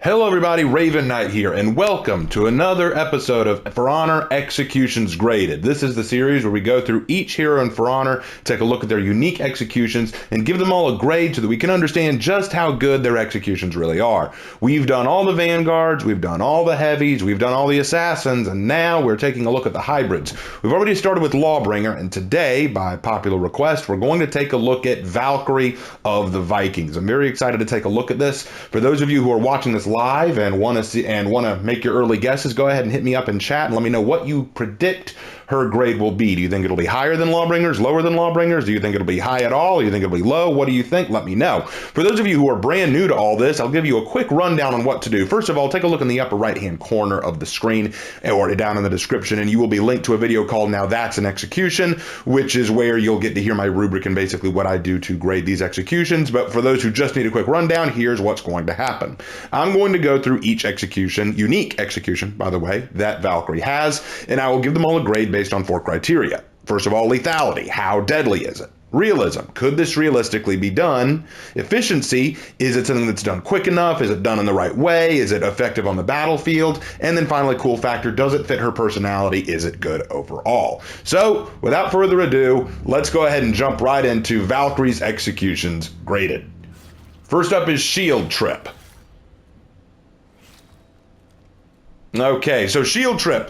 Hello everybody, Raven Knight here, and welcome to another episode of For Honor Executions Graded. This is the series where we go through each hero in For Honor, take a look at their unique executions, and give them all a grade so that we can understand just how good their executions really are. We've done all the Vanguards, we've done all the Heavies, we've done all the Assassins, and now we're taking a look at the Hybrids. We've already started with Lawbringer, and today, by popular request, we're going to take a look at Valkyrie of the Vikings. I'm very excited to take a look at this. For those of you who are watching this live and want to make your early guesses, go ahead and hit me up in chat and let me know what you predict her grade will be. Do you think it'll be higher than Lawbringers, lower than Lawbringers? Do you think it'll be high at all? Do you think it'll be low? What do you think? Let me know. For those of you who are brand new to all this, I'll give you a quick rundown on what to do. First of all, take a look in the upper right-hand corner of the screen or down in the description, and you will be linked to a video called Now That's an Execution, which is where you'll get to hear my rubric and basically what I do to grade these executions. But for those who just need a quick rundown, here's what's going to happen. I'm going to go through each execution, unique execution, by the way, that Valkyrie has, and I will give them all a grade based on 4 criteria. First of all, lethality. How deadly is it? Realism. Could this realistically be done? Efficiency. Is it something that's done quick enough? Is it done in the right way? Is it effective on the battlefield? And then finally, cool factor. Does it fit her personality? Is it good overall? So without further ado, let's go ahead and jump right into Valkyrie's executions graded. First up is Shield Trip. Okay, so Shield Trip.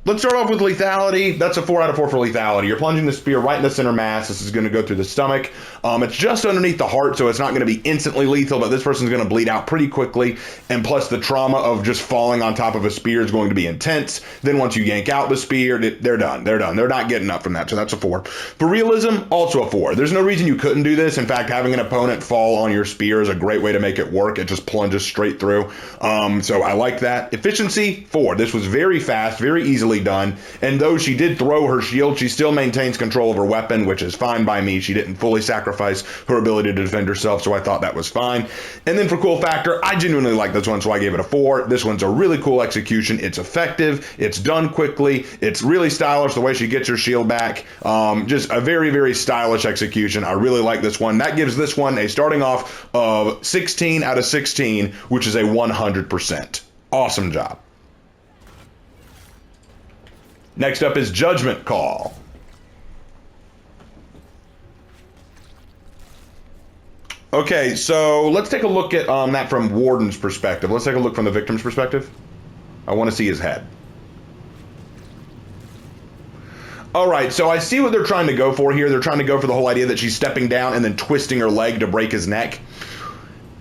Let's start off with lethality. That's a 4 out of 4 for lethality. You're plunging the spear right in the center mass. This is going to go through the stomach. It's just underneath the heart, so it's not going to be instantly lethal, but this person's going to bleed out pretty quickly. And plus the trauma of just falling on top of a spear is going to be intense. Then once you yank out the spear, they're done. They're done. They're not getting up from that, so that's a 4. For realism, also a 4. There's no reason you couldn't do this. In fact, having an opponent fall on your spear is a great way to make it work. It just plunges straight through. So I like that. Efficiency, 4. This was very fast, very easily done, and though she did throw her shield, she still maintains control of her weapon, which is fine by me. She didn't fully sacrifice her ability to defend herself, so I thought that was fine. And then for cool factor, I genuinely like this one, so I gave it a 4. This one's a really cool execution. It's effective, it's done quickly, it's really stylish the way she gets her shield back. Just a very, very stylish execution. I really like this one. That gives this one a starting off of 16 out of 16, which is a 100%. Awesome job. Next up is Judgment Call. Okay, so let's take a look at that from Warden's perspective. Let's take a look from the victim's perspective. I want to see his head. All right, so I see what they're trying to go for here. They're trying to go for the whole idea that she's stepping down and then twisting her leg to break his neck.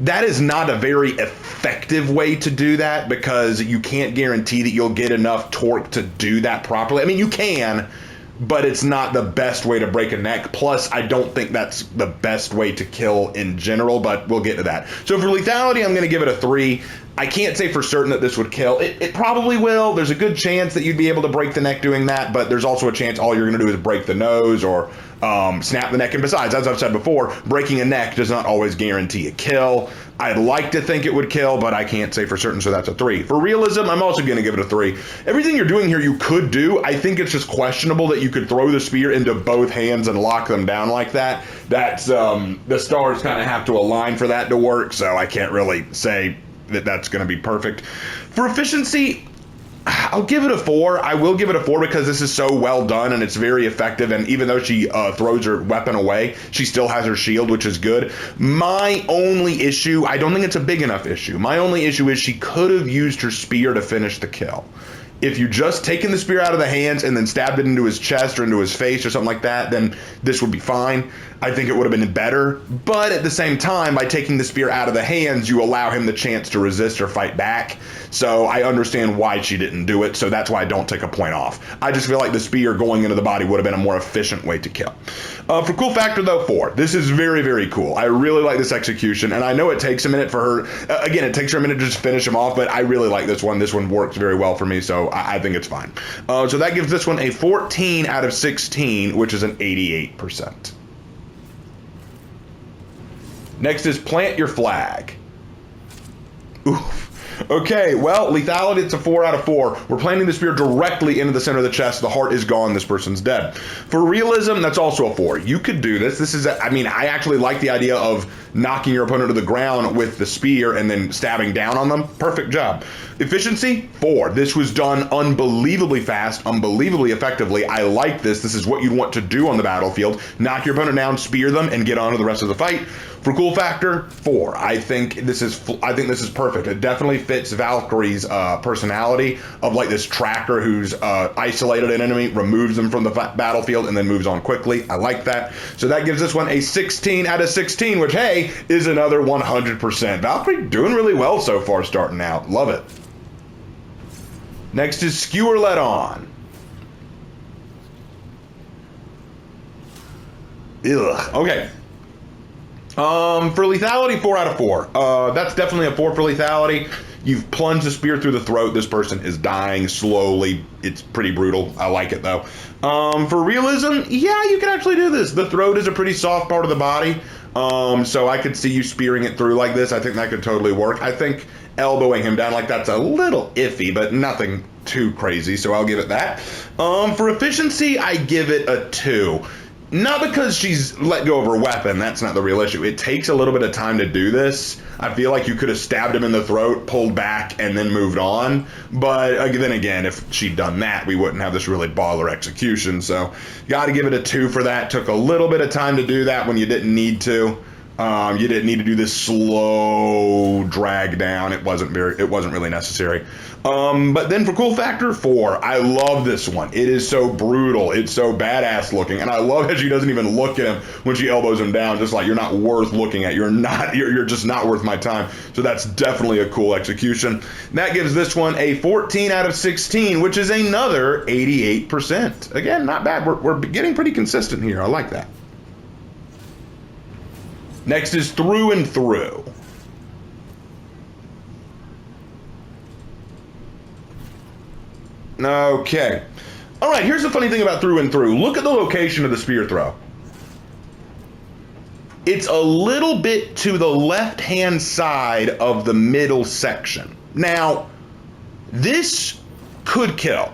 That is not a very effective way to do that because you can't guarantee that you'll get enough torque to do that properly. I mean, you can, but it's not the best way to break a neck. Plus, I don't think that's the best way to kill in general, but we'll get to that. So for lethality, I'm going to give it a 3. I can't say for certain that this would kill. It probably will. There's a good chance that you'd be able to break the neck doing that, but there's also a chance all you're going to do is break the nose or snap the neck. And besides, as I've said before, breaking a neck does not always guarantee a kill. I'd like to think it would kill, but I can't say for certain, so that's a 3. For realism, I'm also going to give it a 3. Everything you're doing here you could do. I think it's just questionable that you could throw the spear into both hands and lock them down like that. That's the stars kind of have to align for that to work, so I can't really say that that's going to be perfect. For efficiency, I'll give it a 4. I will give it a 4 because this is so well done and it's very effective. And even though she throws her weapon away, she still has her shield, which is good. My only issue, I don't think it's a big enough issue. My only issue is she could have used her spear to finish the kill. If you just taken the spear out of the hands and then stabbed it into his chest or into his face or something like that, then this would be fine. I think it would have been better, but at the same time, by taking the spear out of the hands, you allow him the chance to resist or fight back. So I understand why she didn't do it, so that's why I don't take a point off. I just feel like the spear going into the body would have been a more efficient way to kill. For cool factor though, 4. This is very, very cool. I really like this execution, and I know it takes a minute for her. Again, it takes her a minute to just finish him off, but I really like this one. This one works very well for me, so I think it's fine. So that gives this one a 14 out of 16, which is an 88%. Next is Plant Your Flag. Oof. Okay, well, lethality, it's a 4 out of 4. We're planting the spear directly into the center of the chest. The heart is gone. This person's dead. For realism, that's also a 4. You could do this. This is, I mean, I actually like the idea of knocking your opponent to the ground with the spear and then stabbing down on them. Perfect job. Efficiency, 4. This was done unbelievably fast, unbelievably effectively. I like this. This is what you'd want to do on the battlefield. Knock your opponent down, spear them, and get on to the rest of the fight. For cool factor, 4. I think this is perfect. It definitely fits Valkyrie's personality of like this tracker who's isolated an enemy, removes them from the battlefield, and then moves on quickly. I like that. So that gives this one a 16 out of 16, which, hey, is another 100%. Valkyrie doing really well so far starting out. Love it. Next is Skewer Let On. Ugh. Okay. For lethality, 4 out of 4. That's definitely a 4 for lethality. You've plunged a spear through the throat. This person is dying slowly. It's pretty brutal. I like it though. For realism, yeah, you can actually do this. The throat is a pretty soft part of the body. So I could see you spearing it through like this. I think that could totally work. I think elbowing him down like that's a little iffy, but nothing too crazy. So I'll give it that. For efficiency, I give it a 2. Not because she's let go of her weapon, that's not the real issue. It takes a little bit of time to do this. I feel like you could have stabbed him in the throat, pulled back, and then moved on. But then again, if she'd done that, we wouldn't have this really baller execution. So, gotta give it a 2 for that. Took a little bit of time to do that when you didn't need to. You didn't need to do this slow drag down. It wasn't really necessary. But then for cool factor, 4. I love this one. It is so brutal. It's so badass looking, and I love that she doesn't even look at him when she elbows him down. Just like, you're not worth looking at. You're just not worth my time. So that's definitely a cool execution. That gives this one a 14 out of 16, which is another 88%. Again, not bad. We're getting pretty consistent here. I like that. Next is Through and Through. Okay. All right, here's the funny thing about Through and Through. Look at the location of the spear throw. It's a little bit to the left-hand side of the middle section. Now, this could kill.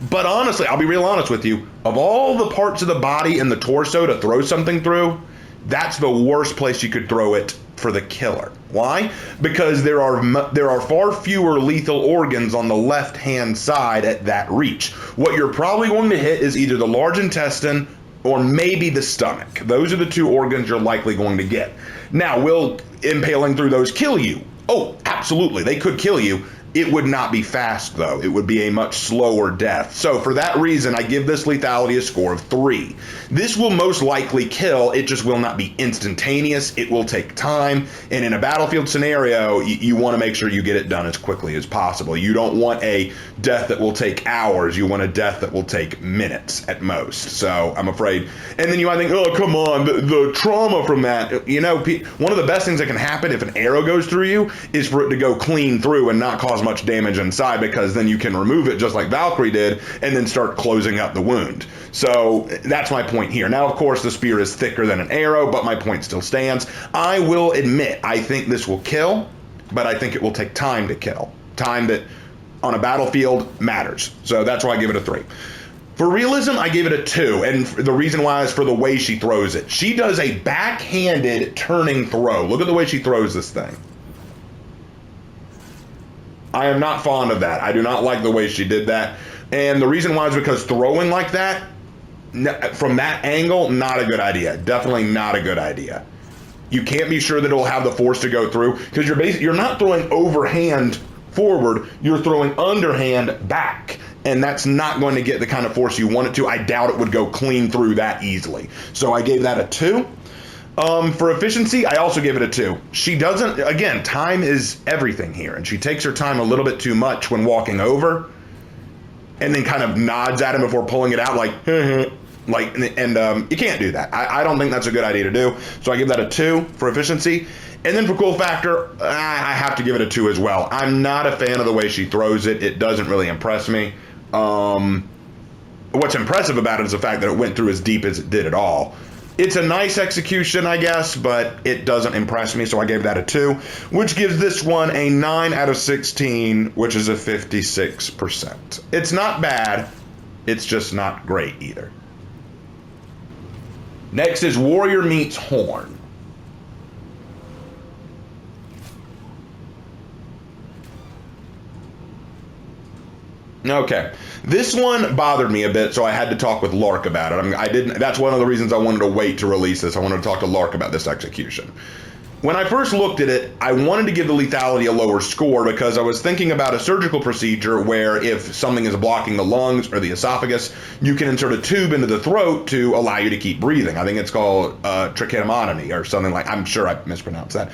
But honestly, I'll be real honest with you. Of all the parts of the body and the torso to throw something through, that's the worst place you could throw it for the killer. Why? Because there are far fewer lethal organs on the left-hand side at that reach. What you're probably going to hit is either the large intestine or maybe the stomach. Those are the 2 organs you're likely going to get. Now, will impaling through those kill you? Oh, absolutely. They could kill you. It would not be fast, though. It would be a much slower death. So for that reason, I give this lethality a score of 3. This will most likely kill. It just will not be instantaneous. It will take time. And in a battlefield scenario, you want to make sure you get it done as quickly as possible. You don't want a death that will take hours. You want a death that will take minutes at most. So I'm afraid. And then you might think, oh, come on, the trauma from that. You know, one of the best things that can happen if an arrow goes through you is for it to go clean through and not cause much damage inside, because then you can remove it just like Valkyrie did and then start closing up the wound. So that's my point here. Now, of course, the spear is thicker than an arrow, but my point still stands. I will admit, I think this will kill, but I think it will take time to kill. Time that on a battlefield matters. So that's why I give it a 3. For realism, I gave it a 2, and the reason why is for the way she throws it. She does a backhanded turning throw. Look at the way she throws this thing. I am not fond of that. I do not like the way she did that. And the reason why is because throwing like that, from that angle, not a good idea. Definitely not a good idea. You can't be sure that it'll have the force to go through, because you're not throwing overhand forward, you're throwing underhand back. And that's not going to get the kind of force you want it to. I doubt it would go clean through that easily. So I gave that a 2. For efficiency, I also give it a 2. She doesn't, again, time is everything here, and she takes her time a little bit too much when walking over, and then kind of nods at him before pulling it out, like, you can't do that. I don't think that's a good idea to do, so I give that a 2 for efficiency. And then for cool factor, I have to give it a 2 as well. I'm not a fan of the way she throws it. It doesn't really impress me. What's impressive about it is the fact that it went through as deep as it did at all. It's a nice execution, I guess, but it doesn't impress me, so I gave that a 2, which gives this one a 9 out of 16, which is a 56%. It's not bad, it's just not great either. Next is Warrior Meets Horn. Okay, this one bothered me a bit, so I had to talk with Lark about it. I didn't. That's one of the reasons I wanted to wait to release this. I wanted to talk to Lark about this execution. When I first looked at it, I wanted to give the lethality a lower score because I was thinking about a surgical procedure where if something is blocking the lungs or the esophagus, you can insert a tube into the throat to allow you to keep breathing. I think it's called tracheotomy or something like. I'm sure I mispronounced that.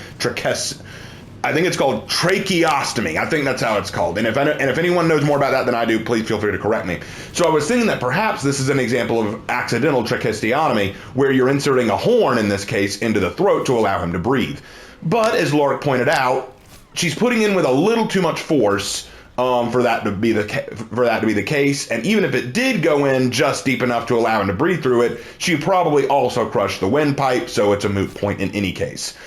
I think it's called tracheostomy. I think that's how it's called. And if anyone knows more about that than I do, please feel free to correct me. So I was thinking that perhaps this is an example of accidental tracheostomy, where you're inserting a horn, in this case, into the throat to allow him to breathe. But as Lark pointed out, she's putting in with a little too much force for that to be the case. And even if it did go in just deep enough to allow him to breathe through it, she probably also crushed the windpipe. So it's a moot point in any case.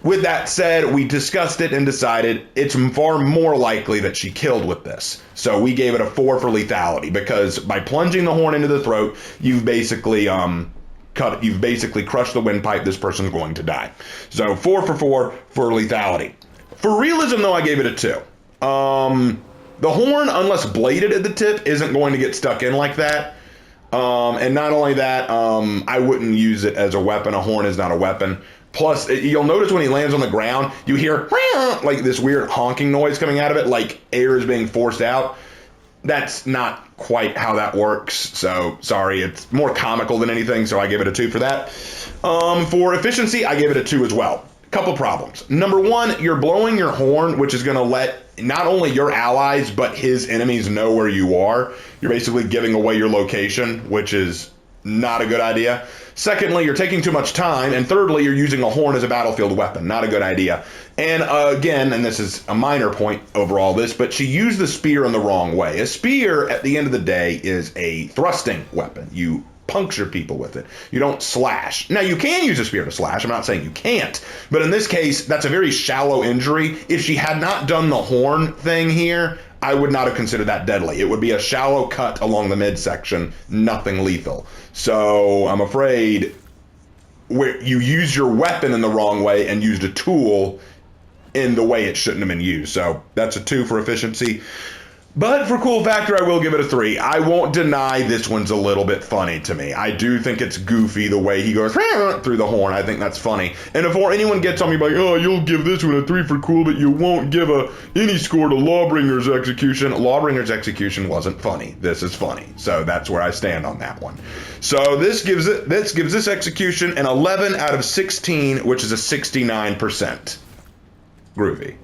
With that said, we discussed it and decided it's far more likely that she killed with this. So we gave it a 4 for lethality because by plunging the horn into the throat, you've basically crushed the windpipe. This person's going to die. So 4 for lethality. For realism, though, I gave it a 2. The horn, unless bladed at the tip, isn't going to get stuck in like that. And not only that, I wouldn't use it as a weapon. A horn is not a weapon. Plus, you'll notice when he lands on the ground, you hear like this weird honking noise coming out of it, like air is being forced out. That's not quite how that works. So, sorry, it's more comical than anything, so I give it a 2 for that. For efficiency, I gave it a 2 as well. Couple problems. Number one, you're blowing your horn, which is going to let not only your allies, but his enemies know where you are. You're basically giving away your location, which is not a good idea. Secondly, you're taking too much time. And thirdly, you're using a horn as a battlefield weapon. Not a good idea. And again, and this is a minor point over all this, but she used the spear in the wrong way. A spear, at the end of the day, is a thrusting weapon. You puncture people with it. You don't slash. Now, you can use a spear to slash. I'm not saying you can't. But in this case, that's a very shallow injury. If she had not done the horn thing here, I would not have considered that deadly. It would be a shallow cut along the midsection, nothing lethal. So I'm afraid where you used your weapon in the wrong way and used a tool in the way it shouldn't have been used. So that's a 2 for efficiency. But for cool factor, I will give it a 3. I won't deny this one's a little bit funny to me. I do think it's goofy the way he goes through the horn. I think that's funny. And before anyone gets on me like, oh, you'll give this one a 3 for cool, but you won't give any score to Lawbringer's execution. Lawbringer's execution wasn't funny. This is funny. So that's where I stand on that one. So this gives this execution an 11 out of 16, which is a 69%. Groovy.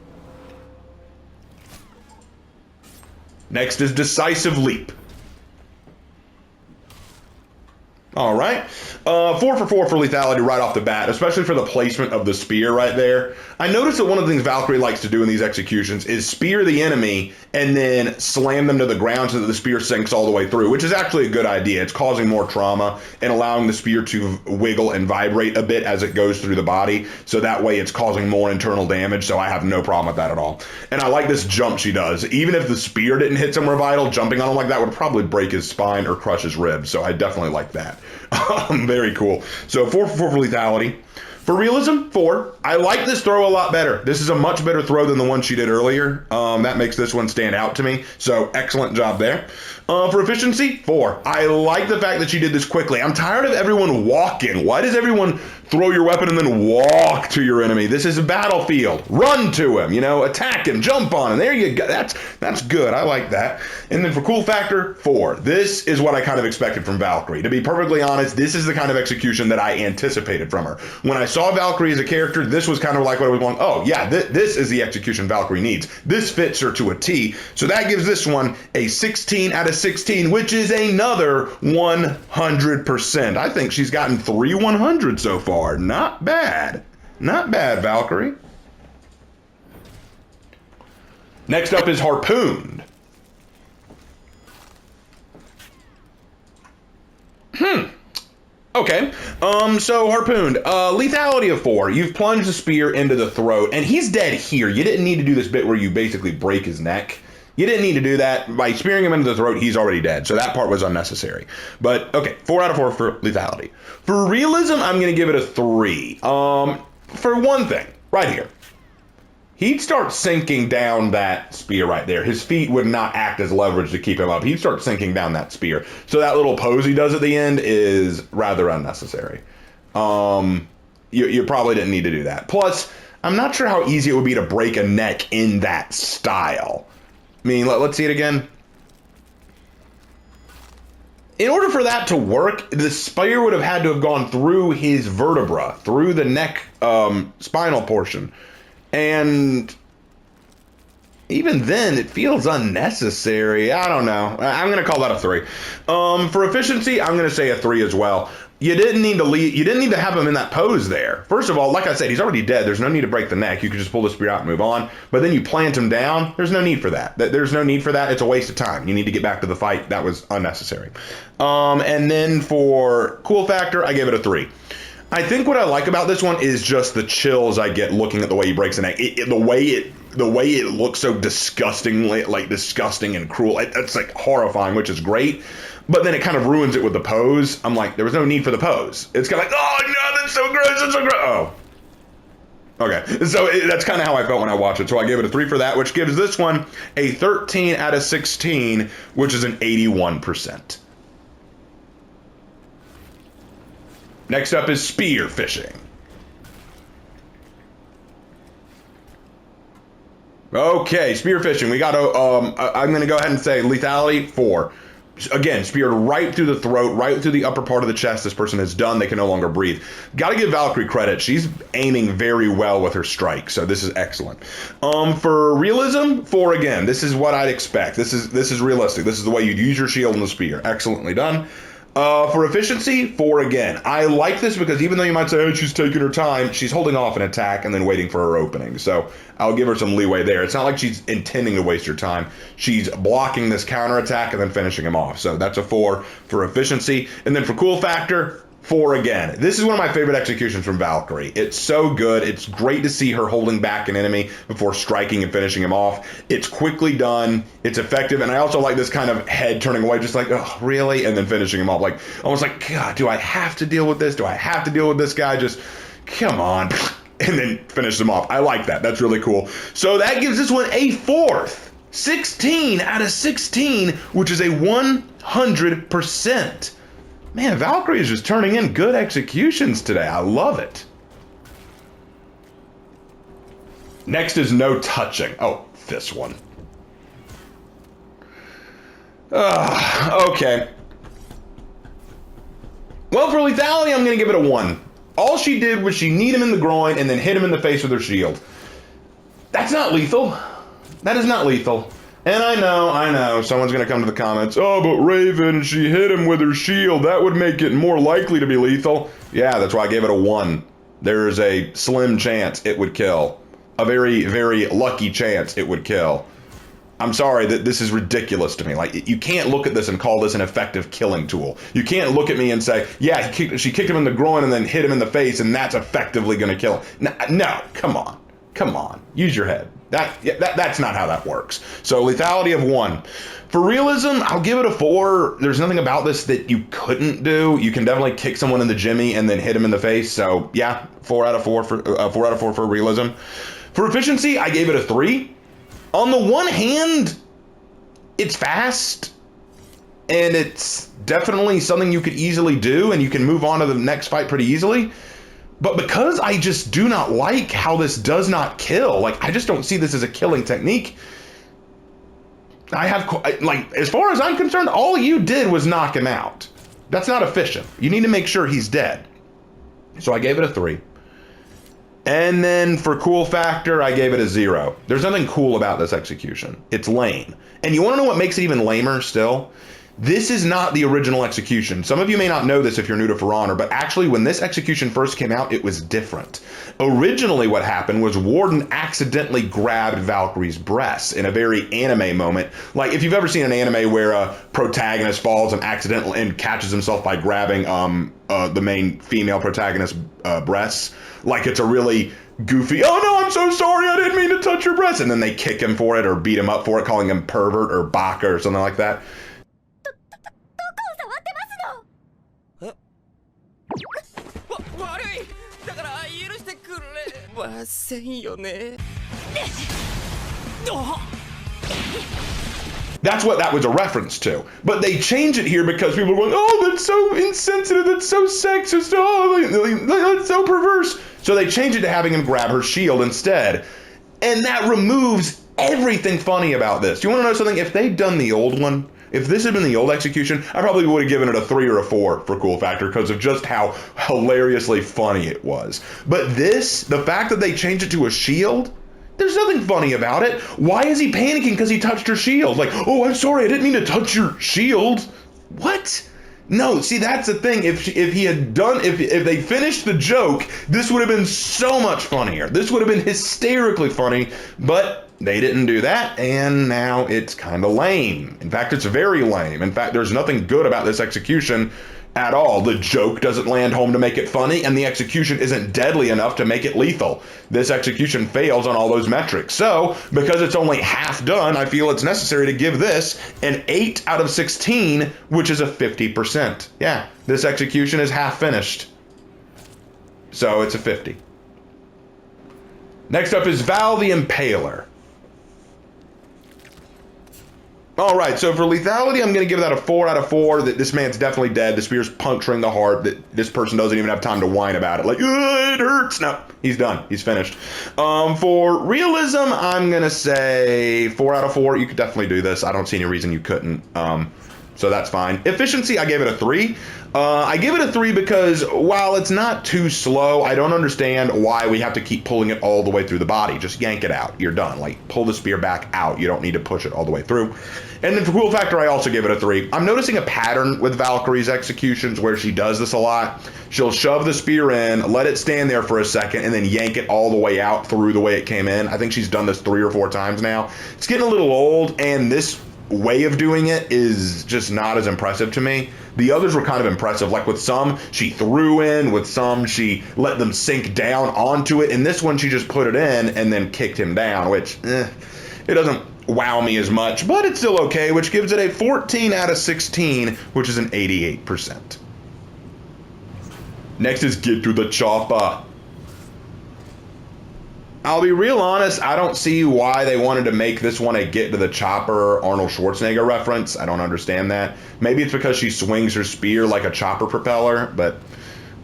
Next is Decisive Leap. All right. 4 for lethality right off the bat, especially for the placement of the spear right there. I noticed that one of the things Valkyrie likes to do in these executions is spear the enemy and then slam them to the ground so that the spear sinks all the way through, which is actually a good idea. It's causing more trauma and allowing the spear to wiggle and vibrate a bit as it goes through the body. So that way it's causing more internal damage. So I have no problem with that at all. And I like this jump she does. Even if the spear didn't hit somewhere vital, jumping on him like that would probably break his spine or crush his ribs. So I definitely like that. Very cool. So 4 for lethality. For realism, 4. I like this throw a lot better. This is a much better throw than the one she did earlier. That makes this one stand out to me. So excellent job there. For efficiency, 4. I like the fact that she did this quickly. I'm tired of everyone walking. Why does everyone throw your weapon and then walk to your enemy? This is a battlefield. Run to him, attack him, jump on him. There you go. That's good. I like that. And then for cool factor, 4. This is what I kind of expected from Valkyrie. To be perfectly honest, this is the kind of execution that I anticipated from her. When I saw Valkyrie as a character, this was kind of like what I was going, oh yeah, this is the execution Valkyrie needs. This fits her to a T. So that gives this one a 16 out of 16, which is another 100%. I think she's gotten 3 100 so far. Not bad. Not bad, Valkyrie. Next up is Harpooned. Okay, so Harpooned, lethality of 4. You've plunged the spear into the throat, and he's dead here. You didn't need to do this bit where you basically break his neck. You didn't need to do that. By spearing him into the throat, he's already dead, so that part was unnecessary. But, okay, 4 out of 4 for lethality. For realism, I'm going to give it a 3. For one thing, right here. he'd start sinking down that spear right there. His feet would not act as leverage to keep him up. He'd start sinking down that spear. So that little pose he does at the end is rather unnecessary. You probably didn't need to do that. Plus, I'm not sure how easy it would be to break a neck in that style. I mean, let's see it again. In order for that to work, the spear would have had to have gone through his vertebra, through the neck spinal portion. And even then, it feels unnecessary. I don't know. I'm going to call that a 3. For efficiency, I'm going to say a 3 as well. You didn't need to you didn't need to have him in that pose there. First of all, like I said, he's already dead. There's no need to break the neck. You could just pull the spear out and move on. But then you plant him down. There's no need for that. There's no need for that. It's a waste of time. You need to get back to the fight. That was unnecessary. And then for cool factor, I gave it a 3. I think what I like about this one is just the chills I get looking at the way he breaks the neck. The way it looks so disgustingly, like disgusting and cruel. It's like horrifying, which is great. But then it kind of ruins it with the pose. I'm like, there was no need for the pose. It's kind of like, oh no, that's so gross, that's so gross. Oh. Okay, so that's kind of how I felt when I watched it. So I gave it a 3 for that, which gives this one a 13 out of 16, which is an 81%. Next up is spearfishing. Okay, spearfishing. We got I'm going to go ahead and say lethality 4. Again, speared right through the throat, right through the upper part of the chest. This person is done. They can no longer breathe. Got to give Valkyrie credit. She's aiming very well with her strike, so this is excellent. For realism, 4 again. This is what I'd expect. This is realistic. This is the way you'd use your shield and the spear. Excellently done. For efficiency, 4 again. I like this because even though you might say, oh, she's taking her time, she's holding off an attack and then waiting for her opening. So I'll give her some leeway there. It's not like she's intending to waste her time. She's blocking this counterattack and then finishing him off. So that's a 4 for efficiency. And then for cool factor, 4 again. This is one of my favorite executions from Valkyrie. It's so good. It's great to see her holding back an enemy before striking and finishing him off. It's quickly done. It's effective. And I also like this kind of head turning away, just like, oh, really? And then finishing him off. Like, almost like, God, do I have to deal with this? Do I have to deal with this guy? Just, come on. And then finish him off. I like that. That's really cool. So that gives this one a 4th. 16 out of 16, which is a 100%. Man, Valkyrie is just turning in good executions today. I love it. Next is no touching. Oh, this one. Okay. Well, for lethality, I'm going to give it a 1. All she did was she kneed him in the groin and then hit him in the face with her shield. That's not lethal. That is not lethal. And I know, someone's going to come to the comments, oh, but Raven, she hit him with her shield. That would make it more likely to be lethal. Yeah, that's why I gave it a 1. There's a slim chance it would kill. A very, very lucky chance it would kill. I'm sorry, that this is ridiculous to me. Like, you can't look at this and call this an effective killing tool. You can't look at me and say, yeah, she kicked him in the groin and then hit him in the face, and that's effectively going to kill him. No, come on. Come on, use your head. That's not how that works. So lethality of 1. For realism, I'll give it a 4. There's nothing about this that you couldn't do. You can definitely kick someone in the jimmy and then hit him in the face. So yeah, 4 out of 4 for realism. For efficiency, I gave it a 3. On the one hand, it's fast and it's definitely something you could easily do and you can move on to the next fight pretty easily. But because I just do not like how this does not kill, like, I just don't see this as a killing technique. As far as I'm concerned, all you did was knock him out. That's not efficient. You need to make sure he's dead. So I gave it a 3. And then for cool factor, I gave it a 0. There's nothing cool about this execution. It's lame. And you want to know what makes it even lamer still? This is not the original execution. Some of you may not know this if you're new to For Honor, but actually when this execution first came out, it was different. Originally what happened was Warden accidentally grabbed Valkyrie's breasts in a very anime moment. Like if you've ever seen an anime where a protagonist falls and accidentally and catches himself by grabbing the main female protagonist's breasts, like it's a really goofy, oh no, I'm so sorry, I didn't mean to touch your breasts, and then they kick him for it or beat him up for it, calling him pervert or baka or something like that. That's what that was a reference to. But they change it here because people are going, oh, that's so insensitive, that's so sexist, oh, that's so perverse. So they change it to having him grab her shield instead. And that removes everything funny about this. You want to know something? If they'd done the old one, if this had been the old execution, I probably would have given it a 3 or a 4 for cool factor because of just how hilariously funny it was. But this, the fact that they changed it to a shield, there's nothing funny about it. Why is he panicking because he touched her shield? Like, oh, I'm sorry, I didn't mean to touch your shield. What? No, see, that's the thing. If he had done, if they finished the joke, this would have been so much funnier. This would have been hysterically funny, but they didn't do that, and now it's kind of lame. In fact, it's very lame. In fact, there's nothing good about this execution at all. The joke doesn't land home to make it funny, and the execution isn't deadly enough to make it lethal. This execution fails on all those metrics. So, because it's only half done, I feel it's necessary to give this an 8 out of 16, which is a 50%. Yeah, this execution is half finished. So it's a 50. Next up is Val The Impaler. All right, so for lethality, I'm going to give that a 4 out of 4. That this man's definitely dead. The spear's puncturing the heart. That this person doesn't even have time to whine about it. Like, it hurts. No, he's done. He's finished. For realism, I'm going to say 4 out of 4. You could definitely do this. I don't see any reason you couldn't. So that's fine. Efficiency, I gave it a 3. I give it a 3 because while it's not too slow, I don't understand why we have to keep pulling it all the way through the body. Just yank it out. You're done. Like, pull the spear back out. You don't need to push it all the way through. And then for cool factor, I also give it a 3. I'm noticing a pattern with Valkyrie's executions where she does this a lot. She'll shove the spear in, let it stand there for a second, and then yank it all the way out through the way it came in. I think she's done this 3 or 4 times now. It's getting a little old, and this way of doing it is just not as impressive to me. The others were kind of impressive. Like with some, she threw in. With some, she let them sink down onto it. And this one, she just put it in and then kicked him down, which, it doesn't wow me as much, but it's still okay, which gives it a 14 out of 16, which is an 88%. Next is Get to the Chopper. I'll be real honest, I don't see why they wanted to make this one a Get to the Chopper Arnold Schwarzenegger reference. I don't understand that. Maybe it's because she swings her spear like a chopper propeller, but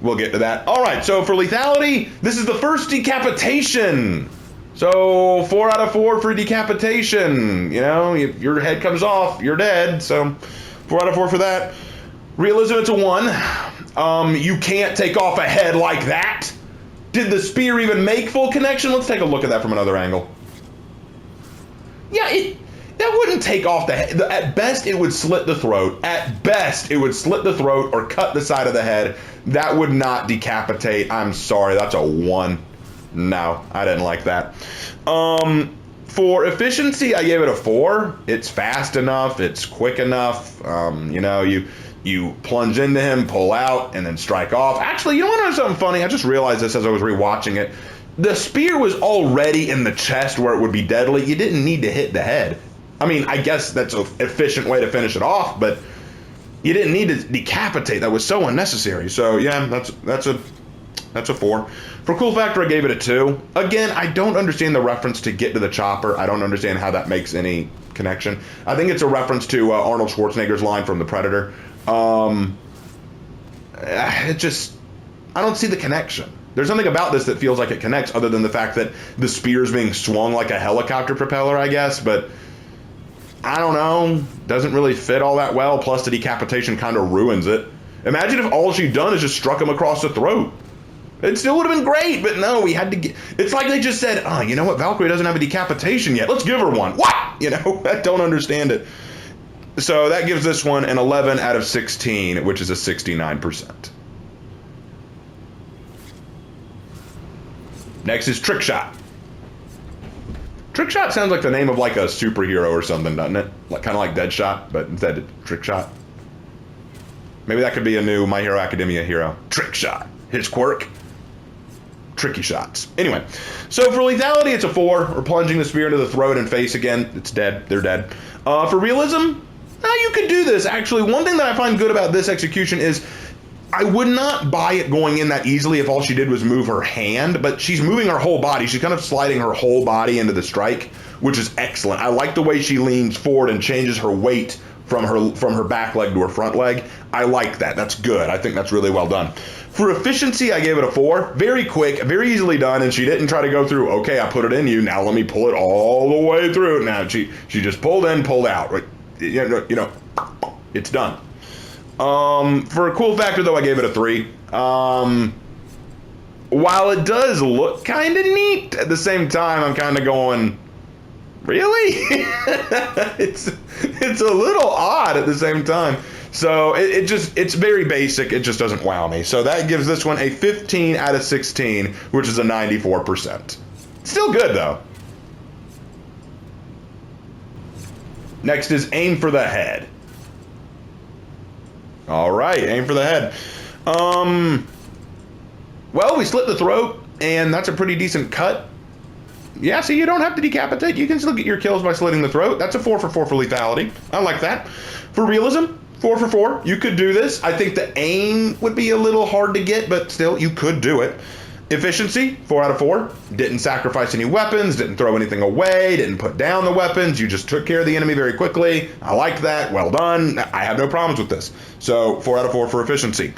we'll get to that. All right, so for lethality, this is the first decapitation. So 4 out of 4 for decapitation. You know, if your head comes off, you're dead. So 4 out of 4 for that. Realism, it's a 1. You can't take off a head like that. Did the spear even make full connection? Let's take a look at that from another angle. Yeah, that wouldn't take off the head. At best, it would slit the throat. At best, it would slit the throat or cut the side of the head. That would not decapitate. I'm sorry, that's a 1. No, I didn't like that. For efficiency, I gave it a 4. It's fast enough. It's quick enough. You know, you plunge into him, pull out, and then strike off. Actually, you want to know something funny? I just realized this as I was rewatching it. The spear was already in the chest where it would be deadly. You didn't need to hit the head. I mean, I guess that's an efficient way to finish it off, but you didn't need to decapitate. That was so unnecessary. So yeah, that's a 4. For cool factor, I gave it a 2. Again, I don't understand the reference to Get to the Chopper. I don't understand how that makes any connection. I think it's a reference to Arnold Schwarzenegger's line from The Predator. I don't see the connection. There's something about this that feels like it connects other than the fact that the spear's being swung like a helicopter propeller, I guess, but I don't know. Doesn't really fit all that well, plus the decapitation kind of ruins it. Imagine if all she'd done is just struck him across the throat. It still would have been great, but no, we had to get... It's like they just said, oh, you know what, Valkyrie doesn't have a decapitation yet. Let's give her one. What? You know, I don't understand it. So that gives this one an 11 out of 16, which is a 69%. Next is Trick Shot. Trick Shot sounds like the name of like a superhero or something, doesn't it? Like kind of like Deadshot, but instead Trick Shot. Maybe that could be a new My Hero Academia hero. Trick Shot. His quirk. Tricky shots. Anyway, so for lethality, it's a 4. We're plunging the spear into the throat and face again. It's dead. They're dead. For realism, now you could do this. Actually, one thing that I find good about this execution is I would not buy it going in that easily if all she did was move her hand, but she's moving her whole body. She's kind of sliding her whole body into the strike, which is excellent. I like the way she leans forward and changes her weight from her back leg to her front leg. I like that. That's good. I think that's really well done. For efficiency, I gave it a 4. Very quick, very easily done, and she didn't try to go through, okay, I put it in you, now let me pull it all the way through. Now she just pulled in, pulled out. Right? You know, it's done. For a cool factor, though, I gave it a 3. While it does look kind of neat, at the same time, I'm kind of going, really? It's a little odd at the same time. So it's very basic. It just doesn't wow me. So that gives this one a 15 out of 16, which is a 94%. Still good, though. Next is aim for the head. All right, aim for the head. Well, we slit the throat, and that's a pretty decent cut. Yeah, so you don't have to decapitate. You can still get your kills by slitting the throat. That's a 4 for 4 for lethality. I like that. For realism, 4 for 4. You could do this. I think the aim would be a little hard to get, but still, you could do it. Efficiency, 4 out of 4. Didn't sacrifice any weapons, didn't throw anything away, didn't put down the weapons. You just took care of the enemy very quickly. I like that. Well done. I have no problems with this. So 4 out of 4 for efficiency.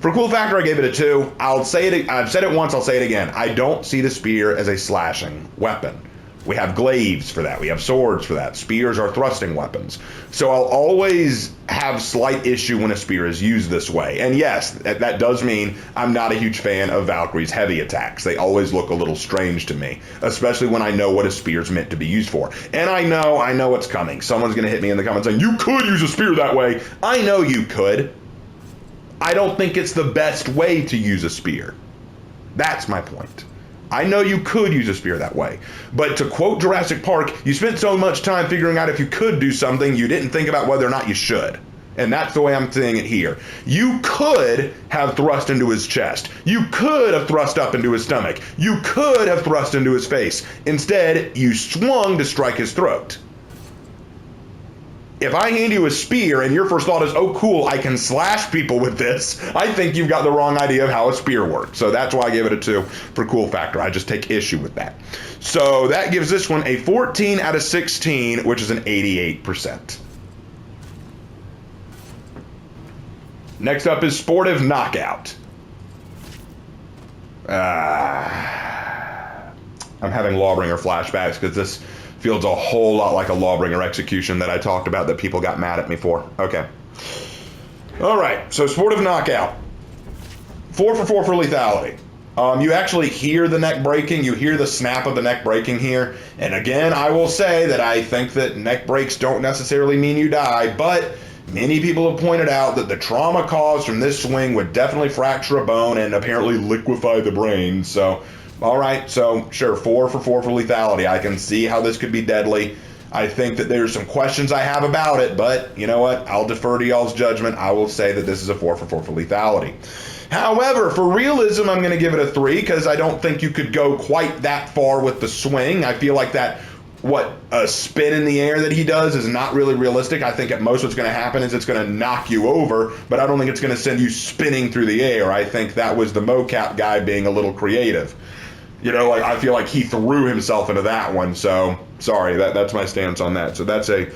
For cool factor, I gave it a 2. I've said it once, I'll say it again. I don't see the spear as a slashing weapon. We have glaives for that. We have swords for that. Spears are thrusting weapons. So I'll always have slight issue when a spear is used this way. And yes, that does mean I'm not a huge fan of Valkyrie's heavy attacks. They always look a little strange to me, especially when I know what a spear's meant to be used for. And I know what's coming. Someone's going to hit me in the comments saying, you could use a spear that way. I know you could. I don't think it's the best way to use a spear. That's my point. I know you could use a spear that way, but to quote Jurassic Park, you spent so much time figuring out if you could do something, you didn't think about whether or not you should. And that's the way I'm saying it here. You could have thrust into his chest. You could have thrust up into his stomach. You could have thrust into his face. Instead, you swung to strike his throat. If I hand you a spear and your first thought is, oh cool, I can slash people with this, I think you've got the wrong idea of how a spear works. So that's why I gave it a 2 for cool factor. I just take issue with that. So that gives this one a 14 out of 16, which is an 88%. Next up is Sportive Knockout. I'm having Lawbringer flashbacks because this feels a whole lot like a Lawbringer execution that I talked about that people got mad at me for. Okay. All right, so Sportive Knockout. 4 for 4 for lethality. You actually hear the neck breaking. You hear the snap of the neck breaking here. And again, I will say that I think that neck breaks don't necessarily mean you die, but many people have pointed out that the trauma caused from this swing would definitely fracture a bone and apparently liquefy the brain. So, all right, so sure, 4 for 4 for lethality. I can see how this could be deadly. I think that there's some questions I have about it, but you know what? I'll defer to y'all's judgment. I will say that this is a 4 for 4 for lethality. However, for realism, I'm going to give it a 3 because I don't think you could go quite that far with the swing. I feel like that a spin in the air that he does is not really realistic. I think at most what's going to happen is it's going to knock you over, but I don't think it's going to send you spinning through the air. I think that was the mocap guy being a little creative. You know, like I feel like he threw himself into that one. So sorry, that's my stance on that. So that's a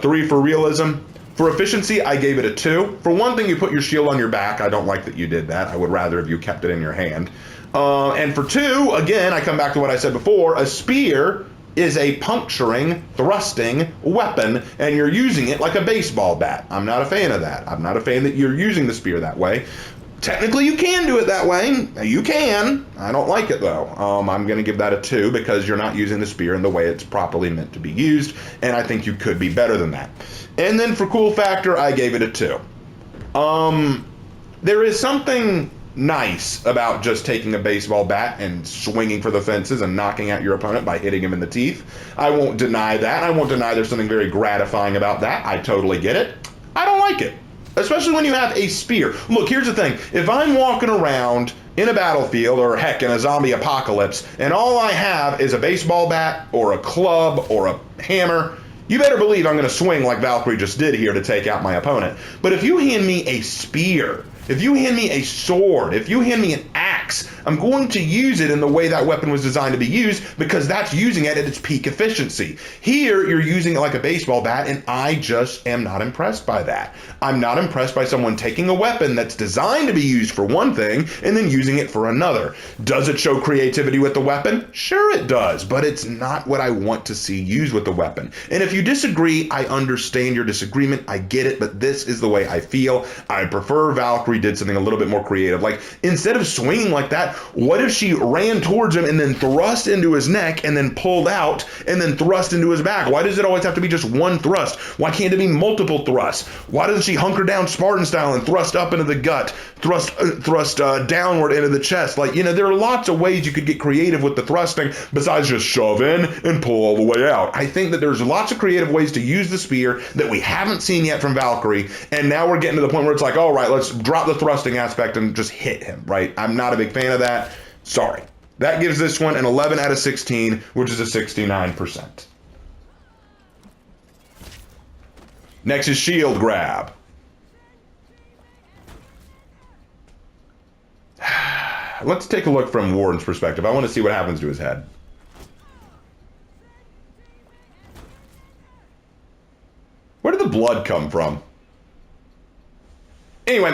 3 for realism. For efficiency, I gave it a 2. For one thing, you put your shield on your back. I don't like that you did that. I would rather if you kept it in your hand. And for 2, again, I come back to what I said before. A spear is a puncturing, thrusting weapon, and you're using it like a baseball bat. I'm not a fan of that. I'm not a fan that you're using the spear that way. Technically, you can do it that way. You can. I don't like it, though. I'm going to give that a 2 because you're not using the spear in the way it's properly meant to be used, and I think you could be better than that. And then for cool factor, I gave it a 2. There is something nice about just taking a baseball bat and swinging for the fences and knocking out your opponent by hitting him in the teeth. I won't deny that. I won't deny there's something very gratifying about that. I totally get it. I don't like it. Especially when you have a spear. Look, here's the thing. If I'm walking around in a battlefield or heck in a zombie apocalypse and all I have is a baseball bat or a club or a hammer, you better believe I'm going to swing like Valkyrie just did here to take out my opponent. But if you hand me a spear If you hand me a sword, if you hand me an axe, I'm going to use it in the way that weapon was designed to be used, because that's using it at its peak efficiency. Here, you're using it like a baseball bat, and I just am not impressed by that. I'm not impressed by someone taking a weapon that's designed to be used for one thing and then using it for another. Does it show creativity with the weapon? Sure it does, but it's not what I want to see used with the weapon. And if you disagree, I understand your disagreement. I get it, but this is the way I feel. I prefer Valkyrie did something a little bit more creative. Like, instead of swinging like that, what if she ran towards him and then thrust into his neck and then pulled out and then thrust into his back? Why does it always have to be just one thrust? Why can't it be multiple thrusts? Why doesn't she hunker down Spartan style and thrust up into the gut, thrust downward into the chest? Like, you know, there are lots of ways you could get creative with the thrusting besides just shove in and pull all the way out. I think that there's lots of creative ways to use the spear that we haven't seen yet from Valkyrie, and now we're getting to the point where it's like, all right, let's drop the thrusting aspect and just hit him, right? I'm not a big fan of that. Sorry. That gives this one an 11 out of 16, which is a 69%. Next is shield grab. Let's take a look from Warren's perspective. I want to see what happens to his head. Where did the blood come from? Anyway,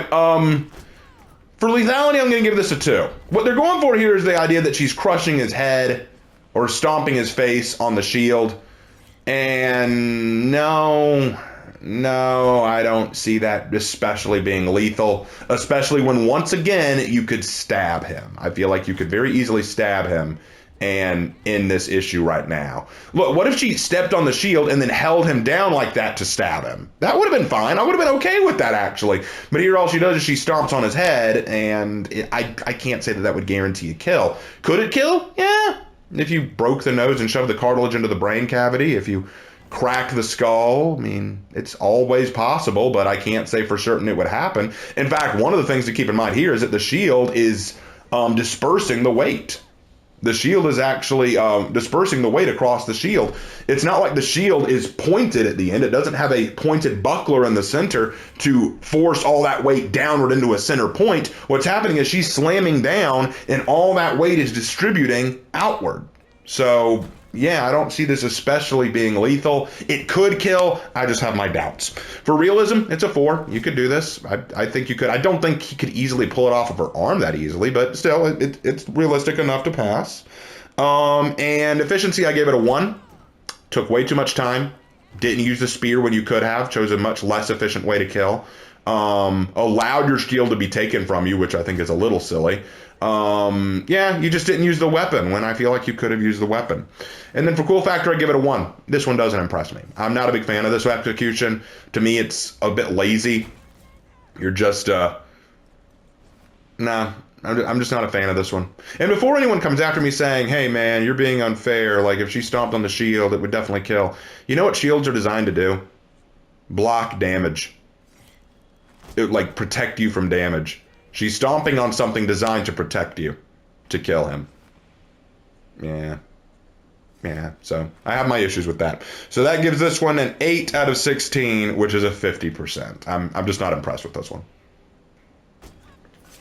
for lethality, I'm going to give this a 2. What they're going for here is the idea that she's crushing his head or stomping his face on the shield. And no, I don't see that especially being lethal, especially when, once again, you could stab him. I feel like you could very easily stab him and end this issue right now. Look, what if she stepped on the shield and then held him down like that to stab him? That would have been fine. I would have been okay with that, actually. But here all she does is she stomps on his head, and I can't say that that would guarantee a kill. Could it kill? Yeah. If you broke the nose and shoved the cartilage into the brain cavity, if you crack the skull, I mean, it's always possible, but I can't say for certain it would happen. In fact, one of the things to keep in mind here is that the shield is dispersing the weight. The shield is actually dispersing the weight across the shield. It's not like the shield is pointed at the end. It doesn't have a pointed buckler in the center to force all that weight downward into a center point. What's happening is she's slamming down, and all that weight is distributing outward. So, yeah, I don't see this especially being lethal. It could kill. I just have my doubts. For realism, it's a 4. You could do this. I think you could. I don't think he could easily pull it off of her arm that easily, but still, it's realistic enough to pass. And efficiency, I gave it a 1. Took way too much time. Didn't use the spear when you could have. Chose a much less efficient way to kill. Allowed your shield to be taken from you, which I think is a little silly. Yeah, you just didn't use the weapon when I feel like you could have used the weapon. And then for cool factor, I give it a 1. This one doesn't impress me. I'm not a big fan of this execution. To me, it's a bit lazy. You're just, nah, I'm just not a fan of this one. And before anyone comes after me saying, hey man, you're being unfair, like if she stomped on the shield, it would definitely kill. You know what shields are designed to do? Block damage. It would, like, protect you from damage. She's stomping on something designed to protect you, to kill him. Yeah, so I have my issues with that. So that gives this one an 8 out of 16, which is a 50%. I'm just not impressed with this one.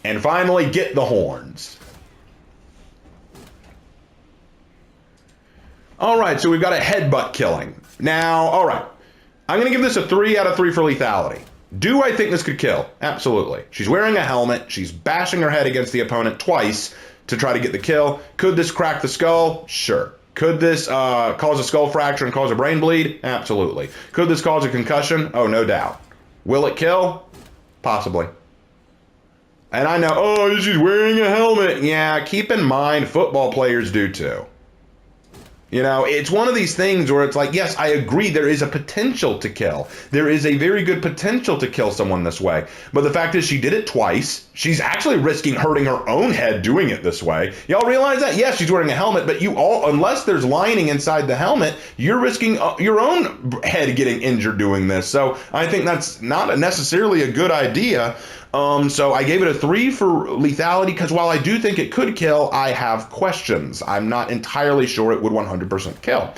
And finally, get the horns. All right, so we've got a headbutt killing. Now, all right, I'm going to give this a 3 out of 3 for lethality. Do I think this could kill? Absolutely. She's wearing a helmet. She's bashing her head against the opponent twice to try to get the kill. Could this crack the skull? Sure. Could this cause a skull fracture and cause a brain bleed? Absolutely. Could this cause a concussion? Oh, no doubt. Will it kill? Possibly. And I know, oh, she's wearing a helmet. Yeah, keep in mind, football players do too. You know, it's one of these things where it's like, yes, I agree, there is a potential to kill. There is a very good potential to kill someone this way. But the fact is, she did it twice. She's actually risking hurting her own head doing it this way. Y'all realize that? Yes, she's wearing a helmet, but unless there's lining inside the helmet, you're risking your own head getting injured doing this. So I think that's not necessarily a good idea. So I gave it a 3 for lethality because while I do think it could kill, I have questions. I'm not entirely sure it would 100% kill.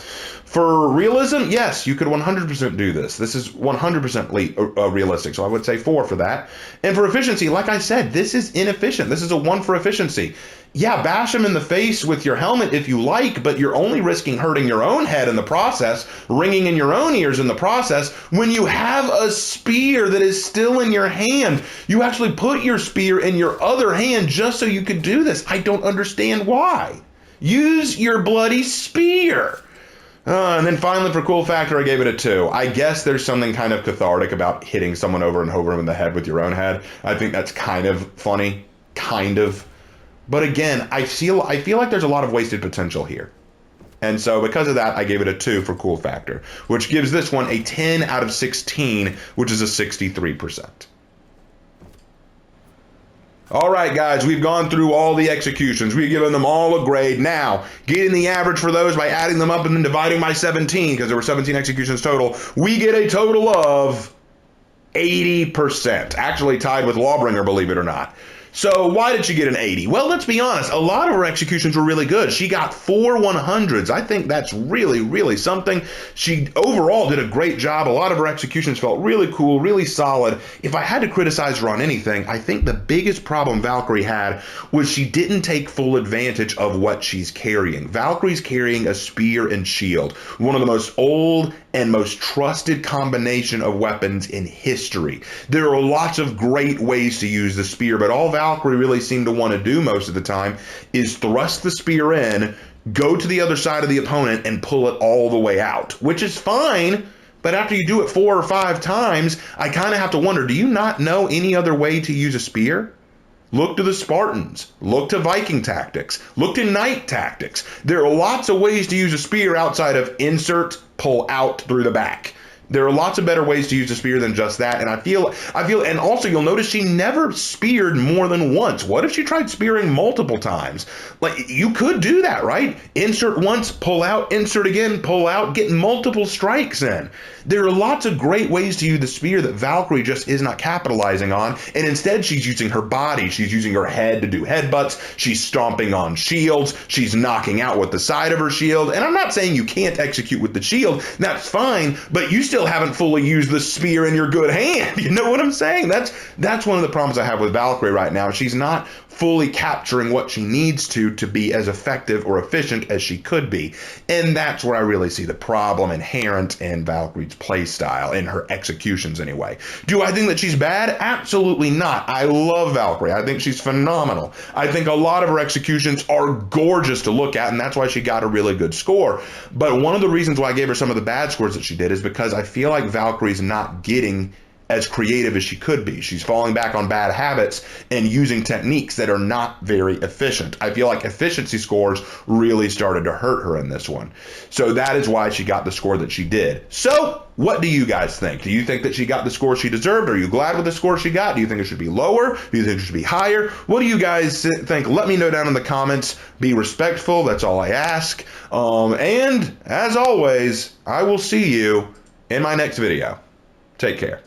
For realism, yes, you could 100% do this. This is 100% realistic, so I would say 4 for that. And for efficiency, like I said, this is inefficient. This is a 1 for efficiency. Yeah, bash him in the face with your helmet if you like, but you're only risking hurting your own head in the process, ringing in your own ears in the process. When you have a spear that is still in your hand, you actually put your spear in your other hand just so you could do this. I don't understand why. Use your bloody spear. And then finally, for cool factor, I gave it a 2. I guess there's something kind of cathartic about hitting someone over and over in the head with your own head. I think that's kind of funny, kind of. But again, I feel like there's a lot of wasted potential here. And so because of that, I gave it a 2 for cool factor, which gives this one a 10 out of 16, which is a 63%. All right, guys, we've gone through all the executions. We've given them all a grade. Now, getting the average for those by adding them up and then dividing by 17, because there were 17 executions total, we get a total of 80%. Actually tied with Lawbringer, believe it or not. So why did she get an 80? Well, let's be honest. A lot of her executions were really good. She got 4 100s. I think that's really, really something. She overall did a great job. A lot of her executions felt really cool, really solid. If I had to criticize her on anything, I think the biggest problem Valkyrie had was she didn't take full advantage of what she's carrying. Valkyrie's carrying a spear and shield, one of the most old and most trusted combination of weapons in history. There are lots of great ways to use the spear, but all Valkyrie really seemed to want to do most of the time is thrust the spear in, go to the other side of the opponent, and pull it all the way out, which is fine. But after you do it 4 or 5 times, I kind of have to wonder, do you not know any other way to use a spear? Look to the Spartans. Look to Viking tactics. Look to knight tactics. There are lots of ways to use a spear outside of insert, pull out through the back. There are lots of better ways to use a spear than just that. And I feel, and also you'll notice she never speared more than once. What if she tried spearing multiple times? Like, you could do that, right? Insert once, pull out, insert again, pull out, get multiple strikes in. There are lots of great ways to use the spear that Valkyrie just is not capitalizing on. And instead, she's using her body. She's using her head to do headbutts. She's stomping on shields. She's knocking out with the side of her shield. And I'm not saying you can't execute with the shield. That's fine, but you still haven't fully used the spear in your good hand. You know what I'm saying? That's one of the problems I have with Valkyrie right now. She's not fully capturing what she needs to be as effective or efficient as she could be. And that's where I really see the problem inherent in Valkyrie's play style, in her executions anyway. Do I think that she's bad? Absolutely not. I love Valkyrie. I think she's phenomenal. I think a lot of her executions are gorgeous to look at, and that's why she got a really good score. But one of the reasons why I gave her some of the bad scores that she did is because I feel like Valkyrie's not getting as creative as she could be. She's falling back on bad habits and using techniques that are not very efficient. I feel like efficiency scores really started to hurt her in this one. So that is why she got the score that she did. So what do you guys think? Do you think that she got the score she deserved? Are you glad with the score she got? Do you think it should be lower? Do you think it should be higher? What do you guys think? Let me know down in the comments. Be respectful. That's all I ask. And as always, I will see you in my next video. Take care.